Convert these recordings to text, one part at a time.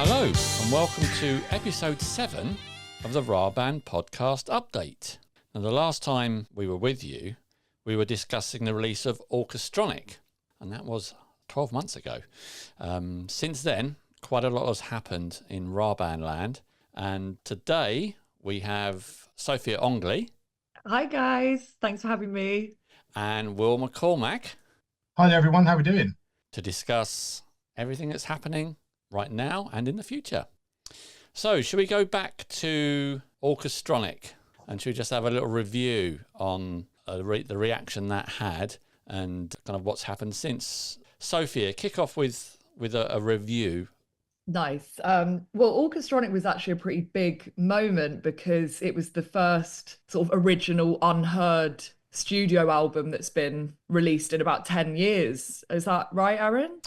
Hello and welcome to episode 7 of the RAH Band podcast update. Now, the last time we were with you, we were discussing the release of Orchestronic, and that was 12 months ago. Since then, quite a lot has happened in RAH Band land, and today we have Sophia Ongley. Hi guys, thanks for having me. And Will McCormack. Hi there everyone, how are we doing? To discuss everything that's happening right now and in the future. So, should we go back to Orchestronic and should we just have a little review on the reaction that had and kind of what's happened since? Sophia, kick off with a review. Nice. Well, Orchestronic was actually a pretty big moment because it was the first sort of original unheard studio album that's been released in about 10 years. Is that right, Aaron?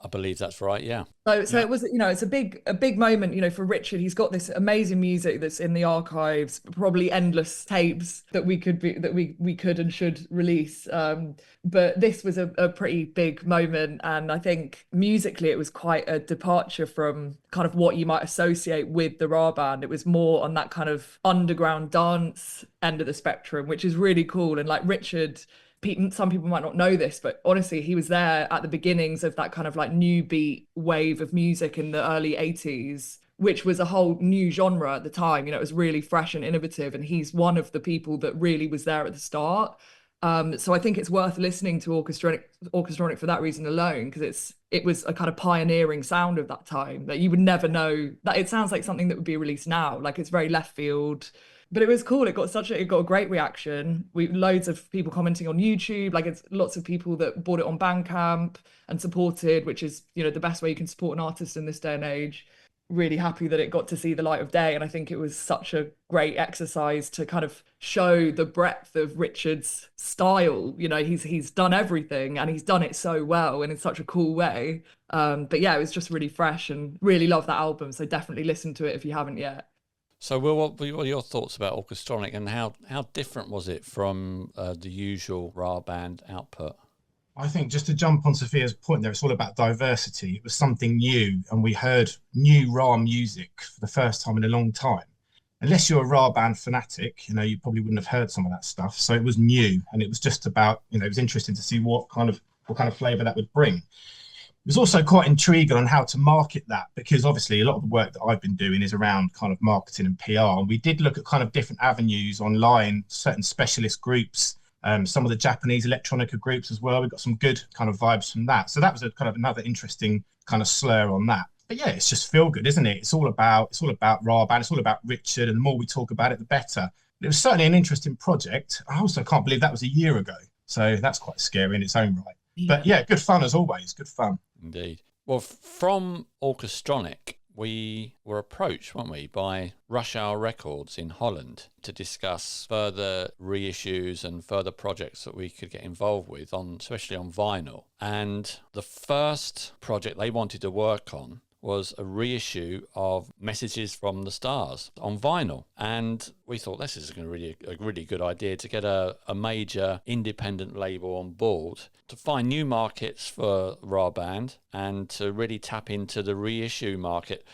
I believe that's right, yeah. So it was, it's a big moment, for Richard. He's got this amazing music that's in the archives, probably endless tapes that we could and should release. But this was a pretty big moment, and I think musically it was quite a departure from kind of what you might associate with the RAH Band. It was more on that kind of underground dance end of the spectrum, which is really cool. And like Richard, some people might not know this, but honestly, he was there at the beginnings of that kind of like new beat wave of music in the early 80s, which was a whole new genre at the time. It was really fresh and innovative, and he's one of the people that really was there at the start. So I think it's worth listening to Orchestronic for that reason alone, because it was a kind of pioneering sound of that time that you would never know. That it sounds like something that would be released now. Like, it's very left field. But it was cool. It got a great reaction. Loads of people commenting on YouTube. Like, it's lots of people that bought it on Bandcamp and supported, which is, the best way you can support an artist in this day and age. Really happy that it got to see the light of day. And I think it was such a great exercise to kind of show the breadth of Richard's style. He's done everything and he's done it so well and in such a cool way. But yeah, it was just really fresh and really love that album. So definitely listen to it if you haven't yet. So, Will, what were your thoughts about Orchestronic, and how different was it from the usual RAH Band output? I think, just to jump on Sophia's point there, it's all about diversity. It was something new, and we heard new RAH music for the first time in a long time. Unless you're a RAH Band fanatic, you probably wouldn't have heard some of that stuff. So it was new, and it was just about, it was interesting to see what kind of flavour that would bring. It was also quite intriguing on how to market that, because obviously a lot of the work that I've been doing is around kind of marketing and PR. And we did look at kind of different avenues online, certain specialist groups, some of the Japanese electronica groups as well. We got some good kind of vibes from that. So that was a kind of another interesting kind of slur on that. But yeah, it's just feel good, isn't it? It's all about RAH Band. It's all about Richard. And the more we talk about it, the better. But it was certainly an interesting project. I also can't believe that was a year ago. So that's quite scary in its own right. Yeah. But yeah, good fun as always. Good fun. Indeed. Well, from Orchestronic, we were approached, weren't we, by RAH Records in Holland to discuss further reissues and further projects that we could get involved with, especially on vinyl. And the first project they wanted to work on was a reissue of Messages from the Stars on vinyl. And we thought this is a really good idea to get a major independent label on board to find new markets for RAH Band and to really tap into the reissue market.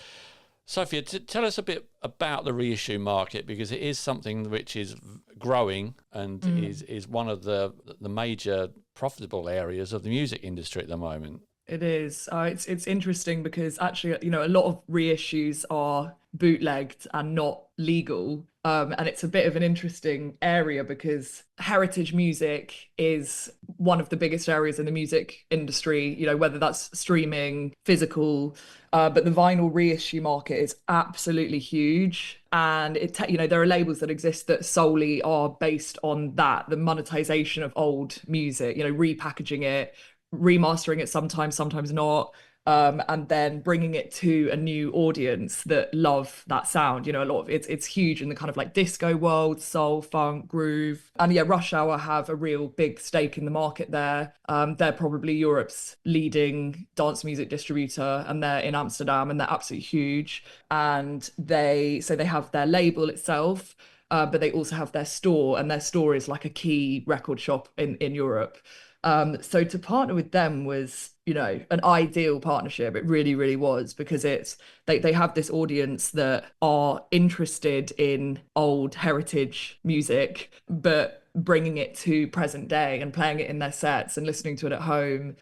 Sophia, tell us a bit about the reissue market, because it is something which is growing and is one of the major profitable areas of the music industry at the moment. It is. It's interesting because actually, a lot of reissues are bootlegged and not legal. And it's a bit of an interesting area because heritage music is one of the biggest areas in the music industry, whether that's streaming, physical, but the vinyl reissue market is absolutely huge. And there are labels that exist that solely are based on that, the monetization of old music, repackaging it, remastering it sometimes not, and then bringing it to a new audience that love that sound. A lot of it's huge in the kind of like disco world, soul, funk, groove. And yeah, Rush Hour have a real big stake in the market there. They're probably Europe's leading dance music distributor, and they're in Amsterdam, and they're absolutely huge. And they have their label itself, but they also have their store, and their store is like a key record shop in Europe. So to partner with them was, an ideal partnership. It really, really was, because they have this audience that are interested in old heritage music, but bringing it to present day and playing it in their sets and listening to it at home.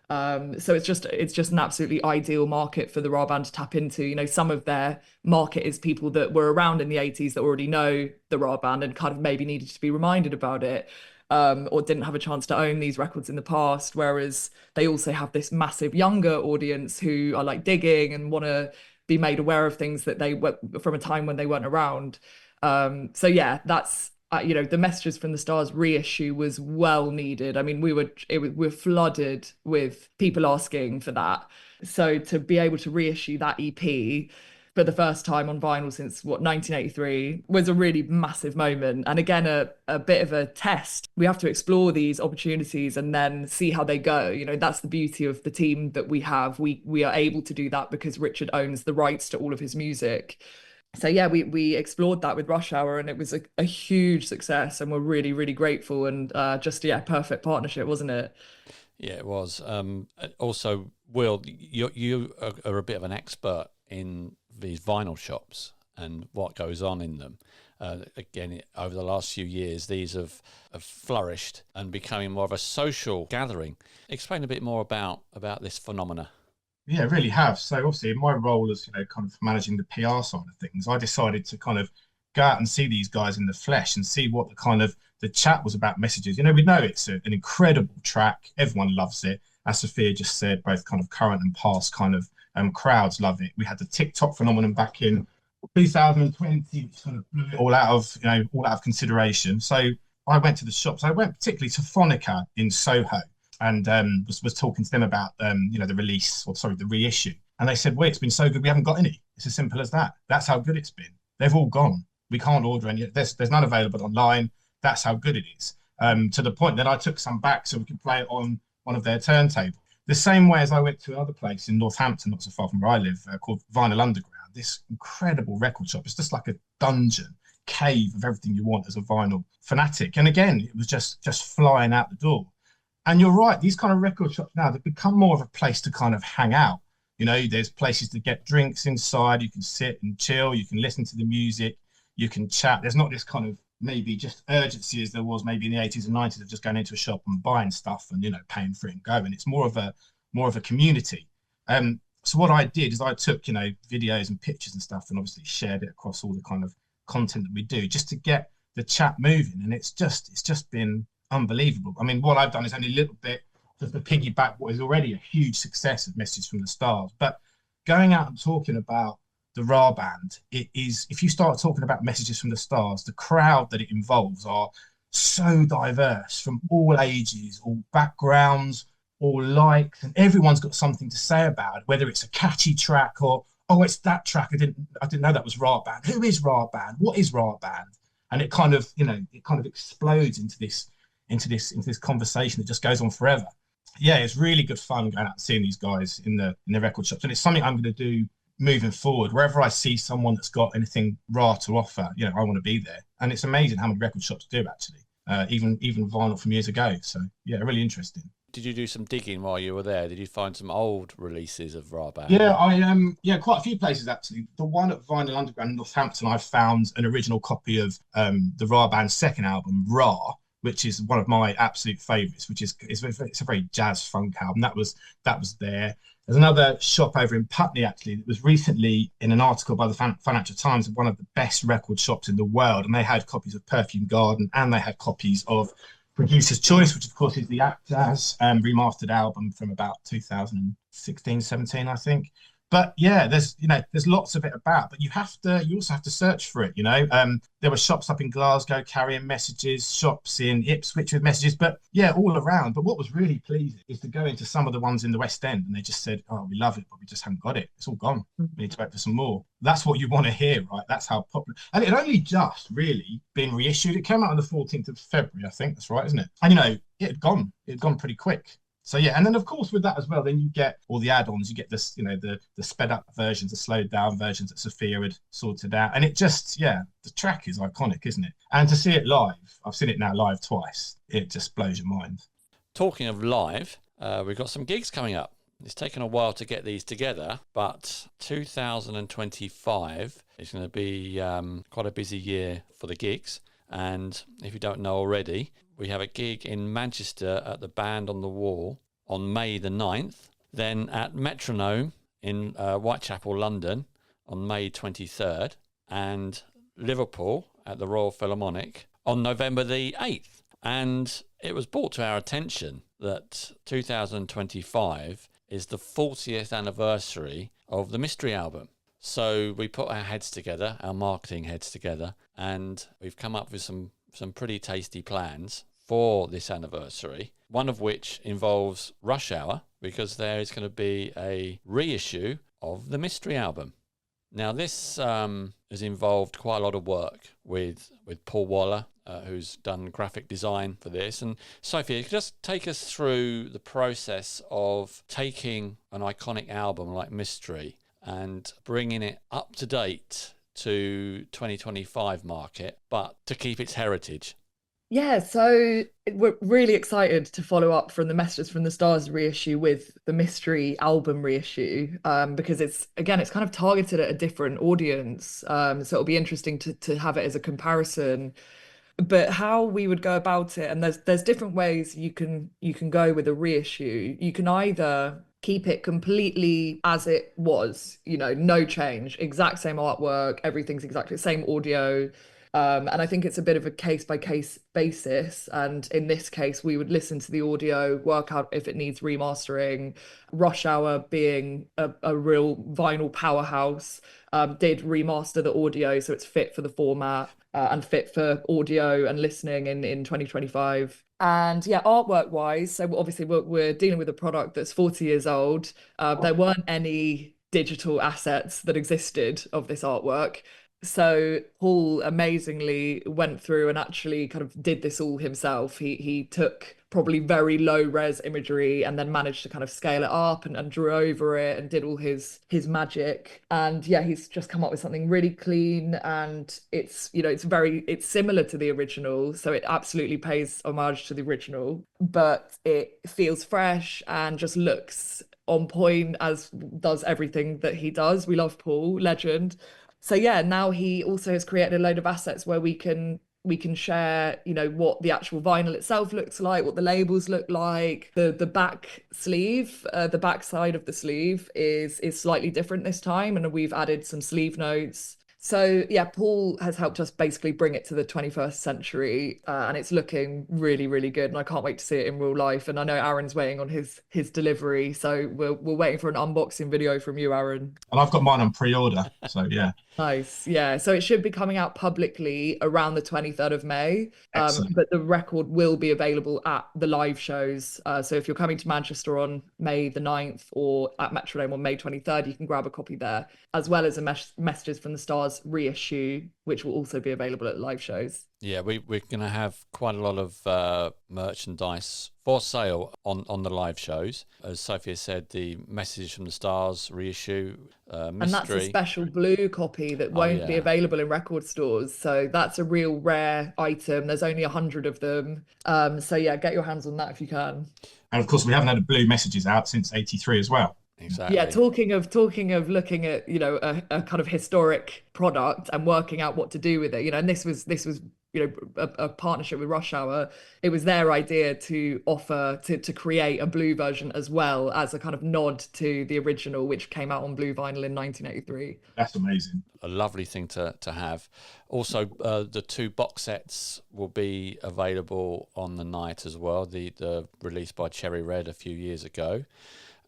So it's just an absolutely ideal market for the RAH Band to tap into. Some of their market is people that were around in the 80s that already know the RAH Band and kind of maybe needed to be reminded about it. Or didn't have a chance to own these records in the past, whereas they also have this massive younger audience who are like digging and want to be made aware of things that they were from a time when they weren't around. So yeah, that's the Messages from the Stars reissue was well needed. I mean, we were flooded with people asking for that. So to be able to reissue that EP for the first time on vinyl since 1983 was a really massive moment, and again a bit of a test. We have to explore these opportunities and then see how they go. That's the beauty of the team that we have. We are able to do that because Richard owns the rights to all of his music. So yeah, we explored that with Rush Hour, and it was a huge success, and we're really, really grateful, and perfect partnership, wasn't it? Yeah, it was. Also, Will, you are a bit of an expert in these vinyl shops and what goes on in them. Again, over the last few years, these have flourished and becoming more of a social gathering. Explain a bit more about this phenomena. Yeah, really have. So obviously in my role as, kind of managing the PR side of things, I decided to kind of go out and see these guys in the flesh and see what the chat was about Messages. We know it's an incredible track. Everyone loves it. As Sophia just said, both kind of current and past kind of crowds love it. We had the TikTok phenomenon back in 2020, which kind of blew it all out of consideration. So I went to the shops. I went particularly to Phonica in Soho, and was talking to them about the reissue. And they said, well, it's been so good, we haven't got any. It's as simple as that. That's how good it's been. They've all gone. We can't order any. There's none available online. That's how good it is. To the point that I took some back so we could play it on one of their turntables. The same way as I went to another place in Northampton, not so far from where I live, called Vinyl Underground. This incredible record shop. It's just like a dungeon, cave of everything you want as a vinyl fanatic. And again, it was just flying out the door. And you're right, these kind of record shops now, they've become more of a place to kind of hang out. There's places to get drinks inside. You can sit and chill. You can listen to the music. You can chat. There's not this kind of maybe just urgency as there was maybe in the 80s and 90s of just going into a shop and buying stuff and, paying for it and going. It's more of a community. So what I did is I took, videos and pictures and stuff and obviously shared it across all the kind of content that we do just to get the chat moving. And it's just been unbelievable. I mean, what I've done is only a little bit just to piggyback what is already a huge success of Messages from the Stars. But going out and talking about the RAH Band, it is, if you start talking about Messages from the Stars, the crowd that it involves are so diverse from all ages, all backgrounds, all likes, and everyone's got something to say about it, whether it's a catchy track or, oh, it's that track. I didn't know that was RAH Band. Who is RAH Band? What is RAH Band? And it kind of, explodes into this conversation that just goes on forever. Yeah, it's really good fun going out and seeing these guys in the record shops, and it's something I'm going to do moving forward. Wherever I see someone that's got anything RAH to offer, I want to be there. And it's amazing how many record shops do actually, even vinyl from years ago. So yeah, really interesting. Did you do some digging while you were there? Did you find some old releases of RAH Band? Yeah, quite a few places actually. The one at Vinyl Underground in Northampton, I found an original copy of the RAH Band's second album, RAH, which is one of my absolute favourites, which is it's a very jazz funk album. That was there. There's another shop over in Putney actually that was recently in an article by the Financial Times of one of the best record shops in the world, and they had copies of Perfume Garden and they had copies of Producer's Choice, which of course is the Jazz remastered album from about 2016, 17, I think. But yeah, there's lots of it about, but you also have to search for it. There were shops up in Glasgow carrying Messages, shops in Ipswich with Messages, but yeah, all around. But what was really pleasing is to go into some of the ones in the West End, and they just said, "Oh, we love it, but we just haven't got it. It's all gone. We need to wait for some more." That's what you want to hear, right? That's how popular. And it had only just really been reissued. It came out on the 14th of February, I think. That's right, isn't it? And it had gone pretty quick. So yeah, and then of course with that as well, then you get all the add-ons. You get this, the sped up versions, the slowed down versions that Sophia had sorted out, and it just, the track is iconic, isn't it? And to see it live, I've seen it now live twice. It just blows your mind. Talking of live, we've got some gigs coming up. It's taken a while to get these together, but 2025 is going to be quite a busy year for the gigs. And if you don't know already, we have a gig in Manchester at the Band on the Wall on May the 9th, then at Metronome in Whitechapel, London on May 23rd, and Liverpool at the Royal Philharmonic on November the 8th. And it was brought to our attention that 2025 is the 40th anniversary of the Mystery album. So we put our heads together, our marketing heads together, and we've come up with some pretty tasty plans for this anniversary, one of which involves Rush Hour, because there is going to be a reissue of the Mystery album. Now, this has involved quite a lot of work with Paul Waller, who's done graphic design for this. And Sophie, just take us through the process of taking an iconic album like Mystery and bringing it up to date to 2025 market, but to keep its heritage. Yeah, so we're really excited to follow up from the Messages from the Stars reissue with the Mystery album reissue, because it's kind of targeted at a different audience. So it'll be interesting to have it as a comparison. But how we would go about it, and there's different ways you can go with a reissue. You can either keep it completely as it was, no change, exact same artwork, everything's exactly the same audio. And I think it's a bit of a case by case basis. And in this case, we would listen to the audio, work out if it needs remastering. Rush Hour, being a real vinyl powerhouse, did remaster the audio so it's fit for the format and fit for audio and listening in 2025. And yeah, artwork wise, so obviously we're dealing with a product that's 40 years old. There weren't any digital assets that existed of this artwork. So Paul amazingly went through and actually kind of did this all himself. He took probably very low res imagery and then managed to kind of scale it up and drew over it and did all his magic. And yeah, he's just come up with something really clean, and it's it's similar to the original, so it absolutely pays homage to the original, but it feels fresh and just looks on point, as does everything that he does. We love Paul, legend. So yeah, now he also has created a load of assets where we can share, what the actual vinyl itself looks like, what the labels look like. The back sleeve, the back side of the sleeve is slightly different this time, and we've added some sleeve notes. So yeah, Paul has helped us basically bring it to the 21st century, and it's looking really, really good. And I can't wait to see it in real life. And I know Aaron's waiting on his delivery, so we're waiting for an unboxing video from you, Aaron. And I've got mine on pre-order, so yeah. Nice, yeah. So it should be coming out publicly around the 23rd of May, but the record will be available at the live shows. So if you're coming to Manchester on May the 9th or at Metronome on May 23rd, you can grab a copy there, as well as a Messages from the Stars reissue, which will also be available at live shows. Yeah, we're going to have quite a lot of merchandise for sale on the live shows. As Sophia said, the Messages from the Stars reissue, Mystery. And that's a special blue copy that won't be available in record stores. So that's a real rare item. There's only 100 of them. So yeah, get your hands on that if you can. And of course, we haven't had a blue Messages out since '83 as well. Exactly. Yeah, talking of looking at a kind of historic product and working out what to do with it, and this was a partnership with Rush Hour. It was their idea to offer to create a blue version as well, as a kind of nod to the original, which came out on blue vinyl in 1983. That's amazing. A lovely thing to have. Also, the two box sets will be available on the night as well. The released by Cherry Red a few years ago.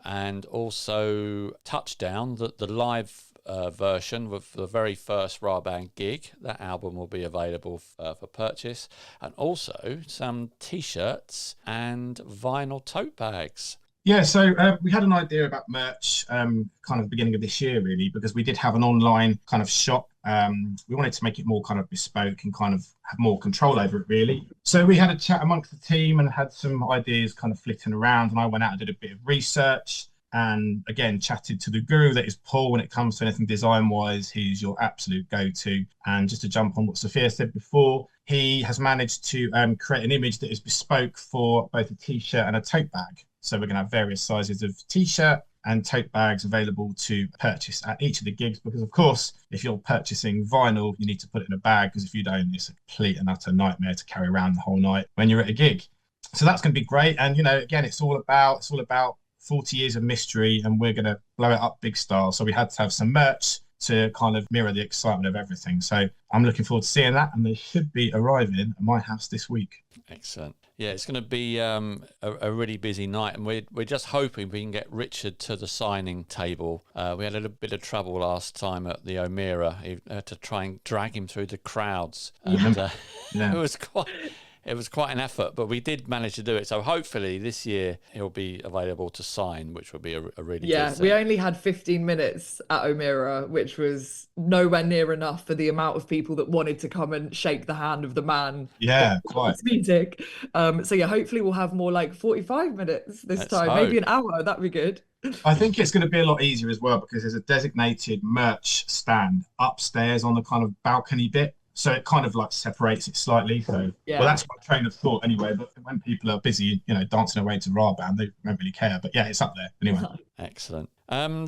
And also Touchdown, the live version with the very first RAH Band gig. That album will be available for purchase. And also some T-shirts and vinyl tote bags. Yeah, so we had an idea about merch kind of the beginning of this year, really, because we did have an online kind of shop. We wanted to make it more kind of bespoke and kind of have more control over it, really. So we had a chat amongst the team and had some ideas kind of flitting around. And I went out and did a bit of research and, again, chatted to the guru that is Paul when it comes to anything design-wise. He's your absolute go-to. And just to jump on what Sophia said before, he has managed to create an image that is bespoke for both a T-shirt and a tote bag. So we're going to have various sizes of t-shirt and tote bags available to purchase at each of the gigs, because of course, if you're purchasing vinyl, you need to put it in a bag, because if you don't, it's a complete and utter nightmare to carry around the whole night when you're at a gig. So that's going to be great. And, you know, again, it's all about 40 years of mystery, and we're going to blow it up big style. So we had to have some merch to kind of mirror the excitement of everything. So I'm looking forward to seeing that, and they should be arriving at my house this week. Excellent. Yeah, it's going to be a really busy night, and we're just hoping we can get Richard to the signing table. We had a little bit of trouble last time at the O'Meara. He had to try and drag him through the crowds, and it was quite an effort, but we did manage to do it. So hopefully this year he'll be available to sign, which would be a really good thing. We only had 15 minutes at O'Meara, which was nowhere near enough for the amount of people that wanted to come and shake the hand of the man. Yeah, quite. Music. So yeah, hopefully we'll have more like 45 minutes this time, maybe an hour. That'd be good. I think it's going to be a lot easier as well, because there's a designated merch stand upstairs on the kind of balcony bit. So it kind of like separates it slightly. So, well, that's my train of thought anyway. But when people are busy, you know, dancing away to RAH Band, they don't really care. But yeah, it's up there anyway. Excellent.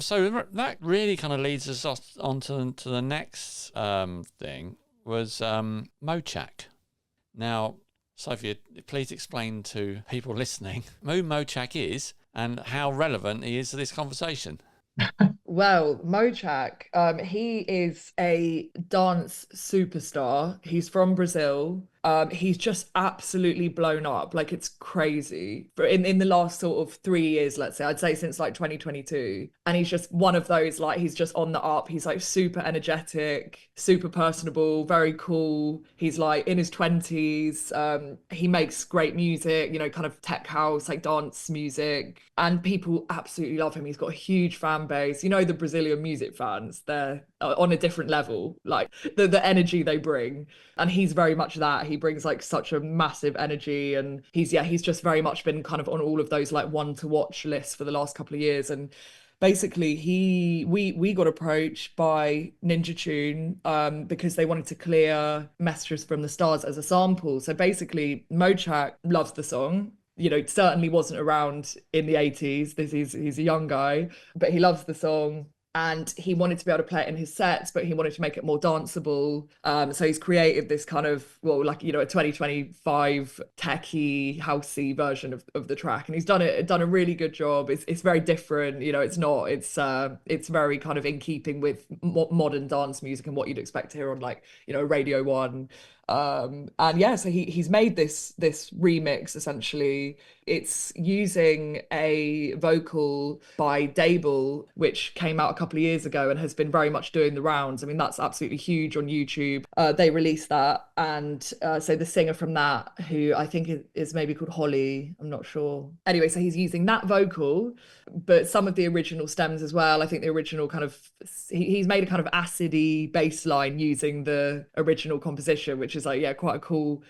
So that really kind of leads us on to the next thing was Moch. Now, Sophia, please explain to people listening who Moch is and how relevant he is to this conversation. Well, Moch, he is a dance superstar. He's from Brazil. He's just absolutely blown up. Like, it's crazy. In the last sort of 3 years, let's say, I'd say since like 2022. And he's just one of those, like, he's just on the up. He's like super energetic, super personable, very cool. He's like in his 20s. He makes great music, you know, kind of tech house, like dance music. And people absolutely love him. He's got a huge fan base. You know, the Brazilian music fans, they're on a different level, like the energy they bring. And he's very much that. He brings like such a massive energy, and he's just very much been kind of on all of those like one to watch lists for the last couple of years. And basically we got approached by Ninja Tune because they wanted to clear Messages from the Stars as a sample. So basically Moch loves the song. You know, certainly wasn't around in the 80s. He's a young guy, but he loves the song. And he wanted to be able to play it in his sets, but he wanted to make it more danceable. So he's created this kind of, well, like, you know, a 2025 techie, housey version of the track. And he's done a really good job. It's very different. You know, it's very kind of in keeping with modern dance music and what you'd expect to hear on, like, you know, Radio 1. And yeah, so he's made this remix. Essentially it's using a vocal by Dable, which came out a couple of years ago and has been very much doing the rounds. I mean, that's absolutely huge on YouTube. They released that, and so the singer from that, who I think is maybe called Holly, I'm not sure. Anyway, so he's using that vocal, but some of the original stems as well. I think the original kind of, he's made a kind of acidy bass line using the original composition, which is like, yeah, quite a cool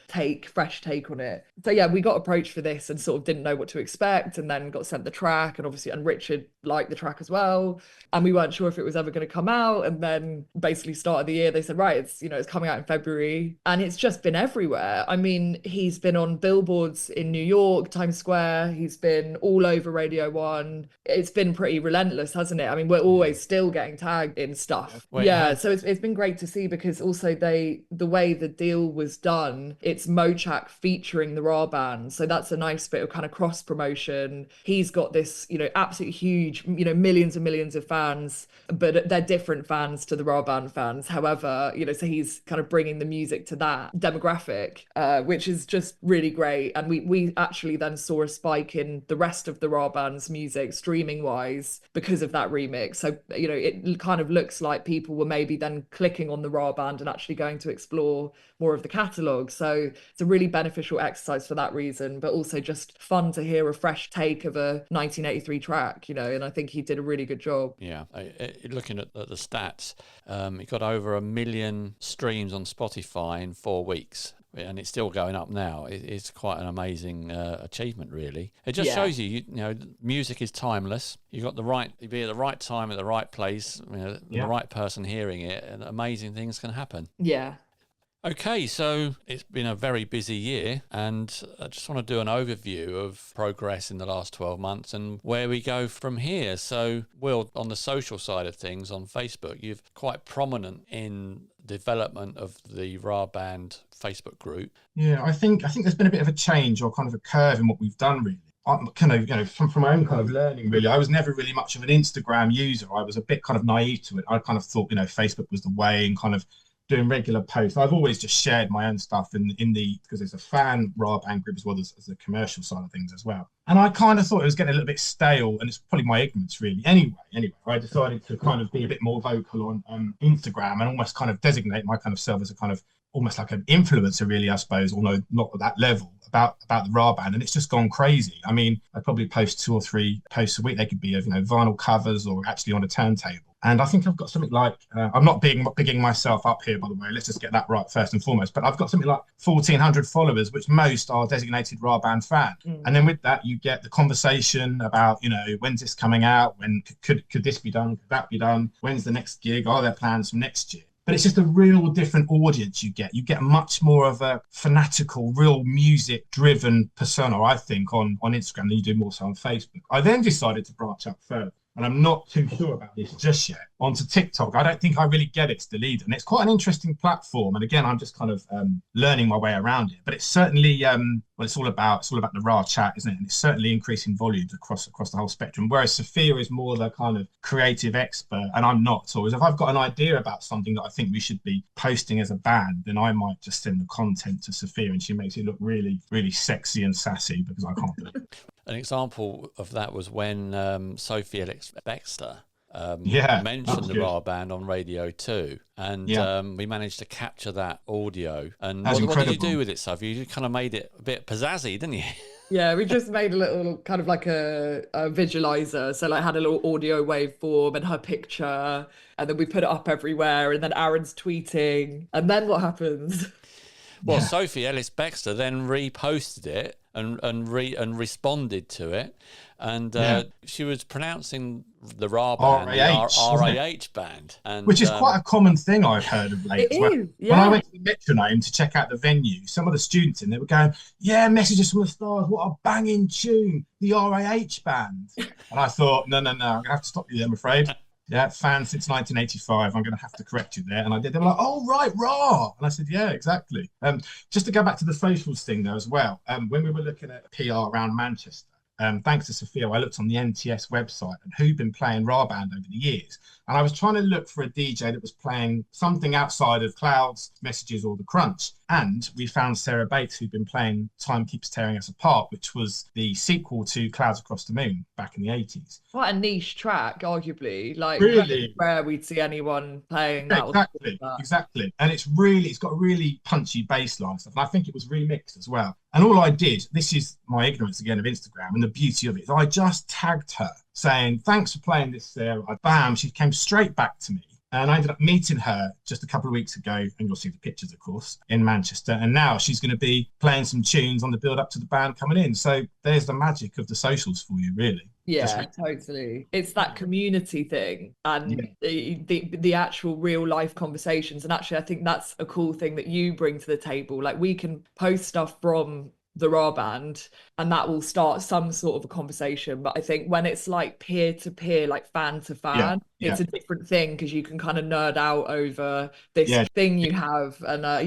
fresh take on it. So yeah, we got approached for this and sort of didn't know what to expect, and then got sent the track, and Richard liked the track as well, and we weren't sure if it was ever going to come out. And then basically start of the year they said, right, it's coming out in February, and it's just been everywhere. I mean, he's been on billboards in New York, Times Square, he's been all over Radio 1. It's been pretty relentless, hasn't it? I mean, we're always still getting tagged in stuff. So it's been great to see, because also the way the deal was done, it's Moch featuring the RAH Band, so that's a nice bit of kind of cross promotion. He's got this, absolutely huge, millions and millions of fans, but they're different fans to the RAH Band fans. However, so he's kind of bringing the music to that demographic, which is just really great. And we actually then saw a spike in the rest of the RAH Band's music streaming wise because of that remix. So, it kind of looks like people were maybe then clicking on the RAH Band and actually going to explore more of the catalogue. So it's a really beneficial exercise for that reason, but also just fun to hear a fresh take of a 1983 track, and I think he did a really good job. Yeah, looking at the stats, he got over 1 million streams on Spotify in 4 weeks. And it's still going up now. It's quite an amazing achievement, really. It just shows you, music is timeless. You've got you be at the right time at the right place, the right person hearing it, and amazing things can happen. Yeah. Okay, so it's been a very busy year, and I just want to do an overview of progress in the last 12 months and where we go from here. So, Will, on the social side of things on Facebook, you're quite prominent in development of the RAH Band Facebook group. Yeah, I think there's been a bit of a change or kind of a curve in what we've done really. I'm kind of, from my own kind of learning, really, I was never really much of an Instagram user. I was a bit kind of naive to it. I kind of thought, Facebook was the way, and kind of doing regular posts. I've always just shared my own stuff because there's a fan RAH Band group as well as the commercial side of things as well. And I kind of thought it was getting a little bit stale, and it's probably my ignorance really. Anyway, I decided to kind of be a bit more vocal on Instagram and almost kind of designate my kind of self as a kind of almost like an influencer really, I suppose, although not at that level, about the RAH Band. And it's just gone crazy. I mean, I probably post 2 or 3 posts a week. They could be of, vinyl covers or actually on a turntable. And I think I've got something like, I'm not bigging myself up here, by the way. Let's just get that right first and foremost. But I've got something like 1,400 followers, which most are designated RAH Band fan. And then with that, you get the conversation about, when's this coming out? When could this be done? Could that be done? When's the next gig? Are there plans for next year? But it's just a real different audience you get. You get much more of a fanatical, real music-driven persona, I think, on Instagram than you do more so on Facebook. I then decided to branch out further, and I'm not too sure about this just yet, onto TikTok. I don't think I really get it still either. And it's quite an interesting platform. And again, I'm just kind of learning my way around it. But it's certainly, it's all about the RAH chat, isn't it? And it's certainly increasing volumes across the whole spectrum. Whereas Sophia is more the kind of creative expert, and I'm not. So if I've got an idea about something that I think we should be posting as a band, then I might just send the content to Sophia, and she makes it look really, really sexy and sassy because I can't do it. An example of that was when Sophie Alex Baxter mentioned the RAH Band on Radio 2, and we managed to capture that audio. And what did you do with it, Sophie? You kind of made it a bit pizzazzy, didn't you? Yeah, we just made a little kind of like a visualizer. So like had a little audio waveform and her picture, and then we put it up everywhere, and then Aaron's tweeting. And then what happens? Well, Sophie Ellis Baxter then reposted it and responded to it, and she was pronouncing the RAH Band, RAH Band, and which is quite a common thing I've heard of late. When I went to the Metronome to check out the venue, some of the students in there were going, "Yeah, Messages from the Stars, what a banging tune, the RAH Band." And I thought, no, I'm gonna have to stop you there, I'm afraid. Yeah, fan since 1985. I'm going to have to correct you there. And I did. They were like, "Oh, right, RAH." And I said, "Yeah, exactly." Just to go back to the socials thing there as well. When we were looking at PR around Manchester, thanks to Sophia, I looked on the NTS website and who'd been playing RAH Band over the years. And I was trying to look for a DJ that was playing something outside of Clouds, Messages, or The Crunch. And we found Sarah Bates, who'd been playing Time Keeps Tearing Us Apart, which was the sequel to Clouds Across the Moon back in the 80s. Quite a niche track, arguably. Like, really? Where we'd see anyone playing that. Exactly. And it's got a really punchy bass line stuff. And I think it was remixed as well. And all I did, this is my ignorance again of Instagram, and the beauty of it is I just tagged her saying, "Thanks for playing this, Sarah." Bam, she came straight back to me. And I ended up meeting her just a couple of weeks ago, and you'll see the pictures, of course, in Manchester. And now she's going to be playing some tunes on the build up to the band coming in. So there's the magic of the socials for you, really. Yeah, totally. It's that community thing and the actual real life conversations. And actually, I think that's a cool thing that you bring to the table. Like, we can post stuff from the RAH Band and that will start some sort of a conversation, but I think when it's like peer to peer, like fan to fan, it's a different thing because you can kind of nerd out over this thing you have. And I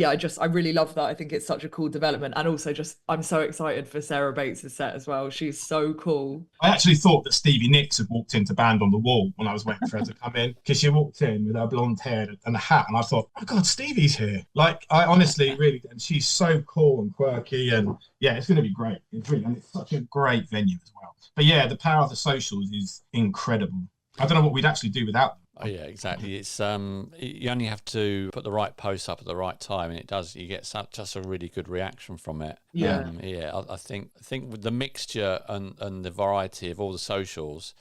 really love that. I think it's such a cool development, and also just I'm so excited for Sarah Bates' set as well. She's so cool. I actually thought that Stevie Nicks had walked into Band on the Wall when I was waiting for her to come in, because she walked in with her blonde hair and a hat, and I thought, oh God, Stevie's here. Like, I honestly really, and she's so cool and quirky, and it's going to be great. And it's such a great venue as well. But the power of the socials is incredible. I don't know what we'd actually do without them. Oh yeah, exactly. It's you only have to put the right post up at the right time, and you get just a really good reaction from it. I think with the mixture and the variety of all the socials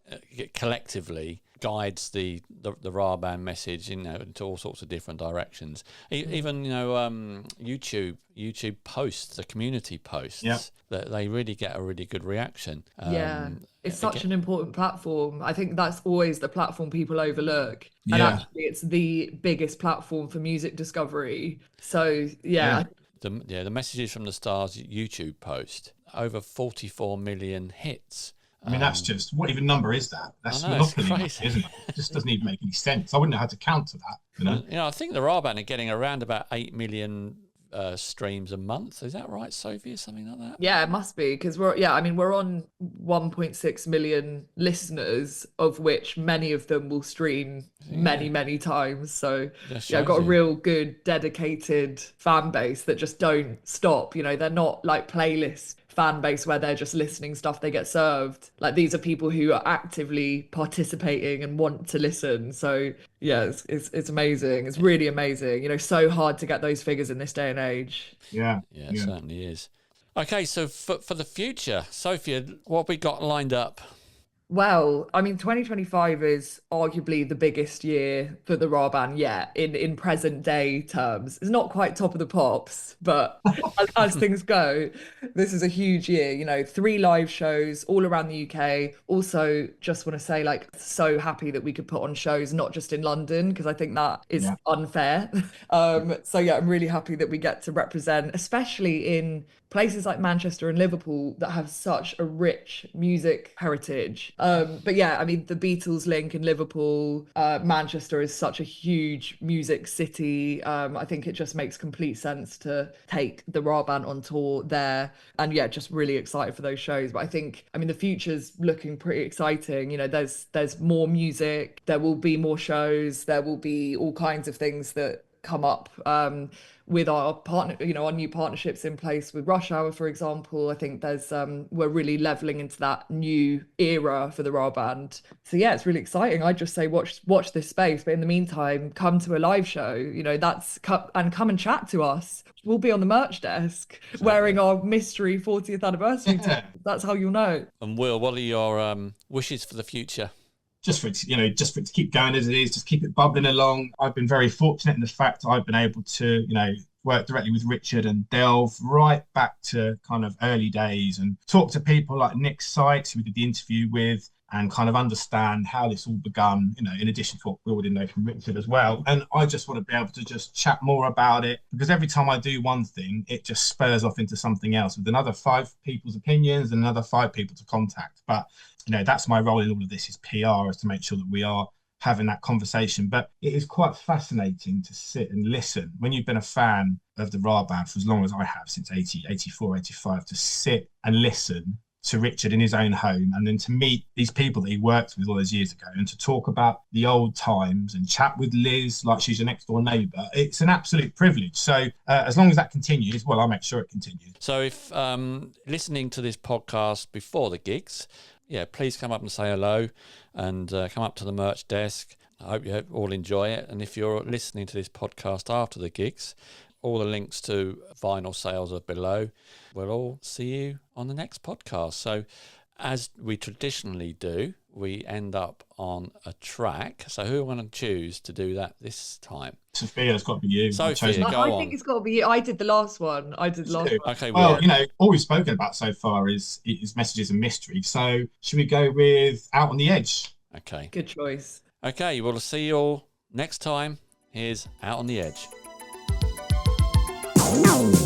collectively guides the RAH Band message, into all sorts of different directions. Even YouTube posts, the community posts, that they really get a really good reaction. It's such an important platform. I think that's always the platform people overlook. And actually, it's the biggest platform for music discovery. So, The Messages from the Stars YouTube post, over 44 million hits. I mean, that's just, what even number is that? That's monopoly, isn't it? It just doesn't even make any sense. I wouldn't know how to counter that. I think the RAH Band are getting around about 8 million streams a month. Is that right, Sophie, or something like that? Yeah, it must be, because we're on 1.6 million listeners, of which many of them will stream many times. So I've got a real good dedicated fan base that just don't stop. They're not like playlist fan base where they're just listening stuff they get served. Like, these are people who are actively participating and want to listen. So it's amazing. It's really amazing. So hard to get those figures in this day and age. Yeah, it certainly is. Okay, so for the future, Sophia, what have we got lined up? Well, I mean, 2025 is arguably the biggest year for the RAH Band yet in present day terms. It's not quite top of the pops, but as things go, this is a huge year. 3 live shows all around the UK. Also, just want to say, so happy that we could put on shows not just in London, because I think that is unfair. I'm really happy that we get to represent, especially in places like Manchester and Liverpool that have such a rich music heritage. The Beatles link in Liverpool, Manchester is such a huge music city. I think it just makes complete sense to take the RAH Band on tour there. And just really excited for those shows. But I think, the future's looking pretty exciting. There's more music, there will be more shows, there will be all kinds of things that come up with our partner, our new partnerships in place with Rush Hour, for example. I think there's we're really leveling into that new era for the RAH Band. So it's really exciting. I just say watch this space, but in the meantime, come to a live show. And come and chat to us. We'll be on the merch desk wearing our mystery 40th anniversary. That's how you'll know. And Will, what are your wishes for the future? Just for it to keep going as it is, just keep it bubbling along. I've been very fortunate in the fact I've been able to, work directly with Richard and delve right back to kind of early days and talk to people like Nick Sykes, who we did the interview with, and kind of understand how this all begun, in addition to what we already know from Richard as well. And I just want to be able to just chat more about it, because every time I do one thing, it just spurs off into something else with another 5 people's opinions and another 5 people to contact. But that's my role in all of this, is PR, is to make sure that we are having that conversation. But it is quite fascinating to sit and listen when you've been a fan of the RAH Band for as long as I have, since 84, 85, to sit and listen to Richard in his own home, and then to meet these people that he worked with all those years ago, and to talk about the old times and chat with Liz like she's your next door neighbour. It's an absolute privilege. So as long as that continues, well, I'll make sure it continues. So if listening to this podcast before the gigs, please come up and say hello, and come up to the merch desk. I hope you all enjoy it. And if you're listening to this podcast after the gigs, all the links to vinyl sales are below. We'll all see you on the next podcast. So as we traditionally do, we end up on a track. So who are we going to choose to do that this time? Sophia, it's got to be you. Sophia, I think it's got to be you. I did the last one. Okay. Well, all we've spoken about so far is messages and mystery. So should we go with Out on the Edge? Okay. Good choice. Okay, we'll see you all next time. Here's Out on the Edge. No.